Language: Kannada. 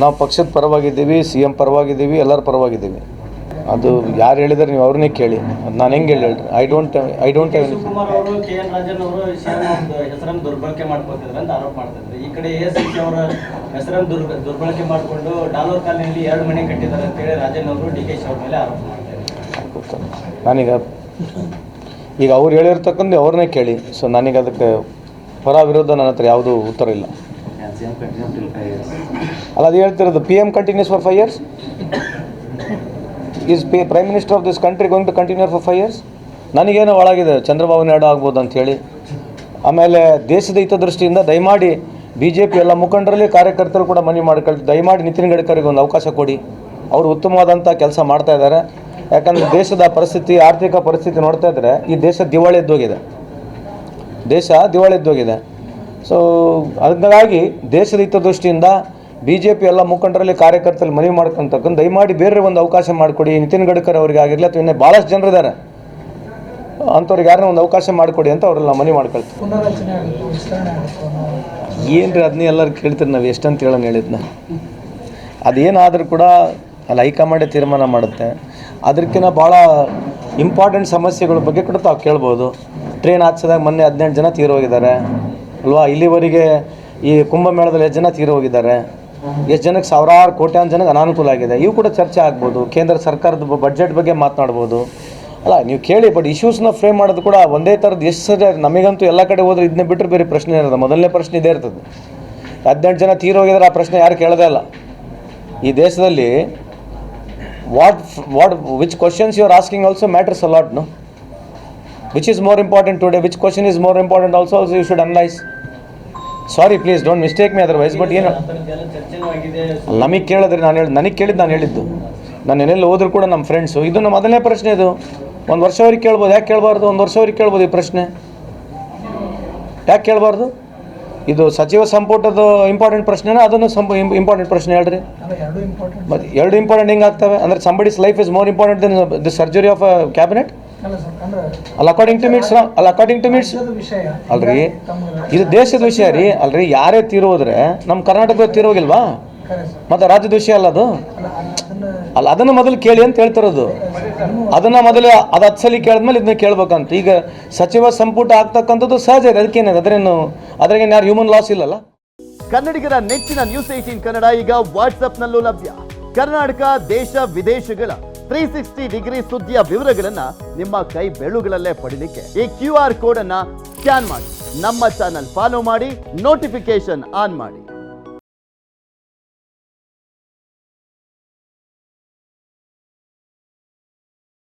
ನಾವು ಪಕ್ಷದ ಪರವಾಗಿದ್ದೀವಿ, CM ಪರವಾಗಿದ್ದೀವಿ, ಎಲ್ಲರ ಪರವಾಗಿದ್ದೀವಿ. ಅದು ಯಾರು ಹೇಳಿದರೆ ನೀವು ಅವ್ರನ್ನೇ ಕೇಳಿ. ನಾನು ಹೆಂಗೆ ಹೇಳಿ ಐ ಡೋಂಟ್ ಹ್ಯಾವ್ ಶಿವಕುಮಾರ್ ಅವರು KN ರಾಜನ್ ಅವರು ಹೆಸರನ್ನು ದುರ್ಬಳಕೆ ಮಾಡ್ಕೊತಿದ್ರು ಅಂತ ಆರೋಪ ಮಾಡ್ತಿದ್ರು. ಈ ಕಡೆ ASIC ಅವರ ಹೆಸರನ್ನು ದುರ್ಬಳಕೆ ಮಾಡಿಕೊಂಡು ಡಾಲರ್ ಕಾಲನಿಯಲ್ಲಿ 2 ಮನೆ ಕಟ್ಟಿದ್ದಾರೆ ಅಂತೇಳಿ ರಾಜನ್ ಅವರು DK ಅವ್ರ ಮೇಲೆ ಆರೋಪ ಮಾಡ್ತಾರೆ. ಈಗ ಅವ್ರು ಹೇಳಿರ್ತಕ್ಕಂಥ ಅವ್ರನ್ನೇ ಕೇಳಿ. ಸೊ ನನಗೆ ಅದಕ್ಕೆ ಪರ ವಿರೋಧ ನನ್ನ ಹತ್ರ ಯಾವುದೂ ಉತ್ತರ ಇಲ್ಲ. ಅಲ್ಲ, ಅದು ಹೇಳ್ತಿರೋದು PM continues for 5 years. Is prime minister of this country going to continue for 5 years? ನನಗೇನೋ ಒಳಗಿದೆ ಚಂದ್ರಬಾಬು ನಾಯ್ಡು ಆಗ್ಬೋದು ಅಂಥೇಳಿ. ಆಮೇಲೆ ದೇಶದ ಹಿತದೃಷ್ಟಿಯಿಂದ ದಯಮಾಡಿ BJP ಎಲ್ಲ ಮುಖಂಡರಲ್ಲಿ ಕಾರ್ಯಕರ್ತರು ಕೂಡ ಮನವಿ ಮಾಡ್ಕೊಳ್ತೀವಿ, ದಯಮಾಡಿ ನಿತಿನ್ ಗಡ್ಕರಿಗೆ ಒಂದು ಅವಕಾಶ ಕೊಡಿ. ಅವರು ಉತ್ತಮವಾದಂಥ ಕೆಲಸ ಮಾಡ್ತಾ ಇದ್ದಾರೆ. ಯಾಕಂದರೆ ದೇಶದ ಪರಿಸ್ಥಿತಿ, ಆರ್ಥಿಕ ಪರಿಸ್ಥಿತಿ ನೋಡ್ತಾ ಇದ್ದರೆ ಈ ದೇಶ ದಿವಾಳಿ ಎದ್ದೋಗಿದೆ. ಸೊ ಹಾಗಾಗಿ ದೇಶದ ಹಿತದೃಷ್ಟಿಯಿಂದ BJP ಎಲ್ಲ ಮುಖಂಡರಲ್ಲಿ ಕಾರ್ಯಕರ್ತರಲ್ಲಿ ಮನವಿ ಮಾಡ್ಕೊತಕ್ಕಂಥ ದಯಮಾಡಿ ಬೇರೆ ಒಂದು ಅವಕಾಶ ಮಾಡಿಕೊಡಿ. ನಿತಿನ್ ಗಡ್ಕರಿ ಅವರಿಗೆ ಆಗಿರಲಿ ಅಥವಾ ಇನ್ನೇ ಭಾಳಷ್ಟು ಜನರಿದ್ದಾರೆ ಅಂಥವ್ರಿಗೆ ಯಾರನ್ನ ಒಂದು ಅವಕಾಶ ಮಾಡಿಕೊಡಿ ಅಂತ ಅವರೆಲ್ಲ ಮನವಿ ಮಾಡ್ಕೊಳ್ತೀವಿ. ಏನು ರೀ ಅದನ್ನೇ ಎಲ್ಲರೂ ಕೇಳ್ತೀರಿ, ನಾವು ಎಷ್ಟಂತ ಹೇಳೋಣ ಹೇಳಿದ್ನ. ಅದೇನಾದರೂ ಕೂಡ ಅಲ್ಲಿ ಹೈಕಮಾಂಡೇ ತೀರ್ಮಾನ ಮಾಡುತ್ತೆ. ಅದಕ್ಕಿಂತ ಭಾಳ ಇಂಪಾರ್ಟೆಂಟ್ ಸಮಸ್ಯೆಗಳ ಬಗ್ಗೆ ಕೂಡ ತಾವು ಕೇಳ್ಬೋದು. ಟ್ರೈನ್ ಹಾಕ್ಸಿದಾಗ ಮೊನ್ನೆ 18 ಜನ ತೀರೋಗಿದ್ದಾರೆ ಅಲ್ವಾ? ಇಲ್ಲಿವರೆಗೆ ಈ ಕುಂಭಮೇಳದಲ್ಲಿ ಎಷ್ಟು ಜನ ತೀರೋಗಿದ್ದಾರೆ, ಎಷ್ಟು ಜನಕ್ಕೆ ಸಾವಿರಾರು ಕೋಟ್ಯಾಂತರ ಜನಕ್ಕೆ ಅನಾನುಕೂಲ ಆಗಿದೆ, ಇವು ಕೂಡ ಚರ್ಚೆ ಆಗ್ಬೋದು. ಕೇಂದ್ರ ಸರ್ಕಾರದ ಬಡ್ಜೆಟ್ ಬಗ್ಗೆ ಮಾತನಾಡ್ಬೋದು. ಅಲ್ಲ, ನೀವು ಕೇಳಿ. ಬಟ್ ಇಶ್ಯೂಸ್ನ ಫ್ರೇಮ್ ಮಾಡೋದು ಕೂಡ ಒಂದೇ ಥರದ್ದು ಎಷ್ಟು ಸರಿ. ನಮಗಂತೂ ಎಲ್ಲ ಕಡೆ ಹೋದ್ರೆ ಇದನ್ನೇ ಬಿಟ್ಟರೆ ಬೇರೆ ಪ್ರಶ್ನೆ ಇರೋದು. ಮೊದಲನೇ ಪ್ರಶ್ನೆ ಇದೇ ಇರ್ತದೆ. 18 ಜನ ತೀರೋಗಿದ್ದಾರೆ, ಆ ಪ್ರಶ್ನೆ ಯಾರು ಕೇಳೋದೇ ಇಲ್ಲ ಈ ದೇಶದಲ್ಲಿ. which questions you are asking also matters a lot, no? Which is more important today? Which question is more important also you should analyze. Sorry, please don't mistake me otherwise. But ಏನು ನಮಗೆ ಕೇಳಿದ್ರೆ ನಾನು ಹೇಳಿದ್ದು ನಾನು ಏನೆಲ್ಲ ಹೋದ್ರು ಕೂಡ ನಮ್ಮ ಫ್ರೆಂಡ್ಸು, ಇದು ನಮ್ಮ ಮೊದಲನೇ ಪ್ರಶ್ನೆ. ಇದು 1 ವರ್ಷವರೆಗೆ ಕೇಳ್ಬೋದು. ಯಾಕೆ ಕೇಳಬಾರ್ದು? 1 ವರ್ಷವರೆಗೆ ಕೇಳ್ಬೋದು ಈ ಪ್ರಶ್ನೆ. ಯಾಕೆ ಕೇಳಬಾರ್ದು? ಇದು ಸಚಿವ ಸಂಪುಟದ ಇಂಪಾರ್ಟೆಂಟ್ ಪ್ರಶ್ನೆನ, ಅದನ್ನು ಇಂಪಾರ್ಟೆಂಟ್ ಪ್ರಶ್ನೆ ಹೇಳ್ರಿ. ಮತ್ತು 2 ಇಂಪಾರ್ಟೆಂಟ್ ಹೆಂಗೆ ಆಗ್ತವೆ ಅಂದರೆ somebody's life is more important than the surgery of a cabinet. According to me it's ಅಲ್ರಿ, ಇದು ದೇಶದ ವಿಷಯ ರೀ. ಅಲ್ರಿ, ಯಾರೇ ತೀರೋದ್ರೆ ನಮ್ಮ ಕರ್ನಾಟಕದ ತೀರೋಗಿಲ್ವಾ? ಮತ್ತು ರಾಜ್ಯದ ವಿಷಯ ಅಲ್ಲ ಅದು. ಅಲ್ಲ, ಅದನ್ನು ಮೊದಲು ಕೇಳಿ ಅಂತ ಹೇಳ್ತಿರೋದು. ಅದನ್ನು ಮೊದಲು ಅದು 10 ಸಲ ಕೇಳಿದ್ಮೇಲೆ ಇದನ್ನ ಕೇಳ್ಬೇಕಂತ. ಈಗ ಸಚಿವ ಸಂಪುಟ ಆಗ್ತಕ್ಕಂಥದ್ದು ಸಹಜ ಇದೆ. ಅದಕ್ಕೇನಿದೆ, ಅದ್ರಾಗೇನು ಯಾರು ಹ್ಯೂಮನ್ ಲಾಸ್ ಇಲ್ಲಲ್ಲ. ಕನ್ನಡಿಗರ ನೆಚ್ಚಿನ ನ್ಯೂಸ್ 18 ಕನ್ನಡ ಈಗ ವಾಟ್ಸ್ಆಪ್ನಲ್ಲೂ ಲಭ್ಯ. ಕರ್ನಾಟಕ, ದೇಶ ವಿದೇಶಗಳ 360 ಡಿಗ್ರಿ ಸುದ್ದಿಯ ವಿವರಗಳನ್ನ ನಿಮ್ಮ ಕೈ ಬೆರಳುಗಳಲ್ಲೇ ಪಡಿಲಿಕ್ಕೆ ಈ QR ಕೋಡ್ ಅನ್ನ ಸ್ಕ್ಯಾನ್ ಮಾಡಿ, ನಮ್ಮ ಚಾನಲ್ ಫಾಲೋ ಮಾಡಿ, ನೋಟಿಫಿಕೇಶನ್ ಆನ್ ಮಾಡಿ.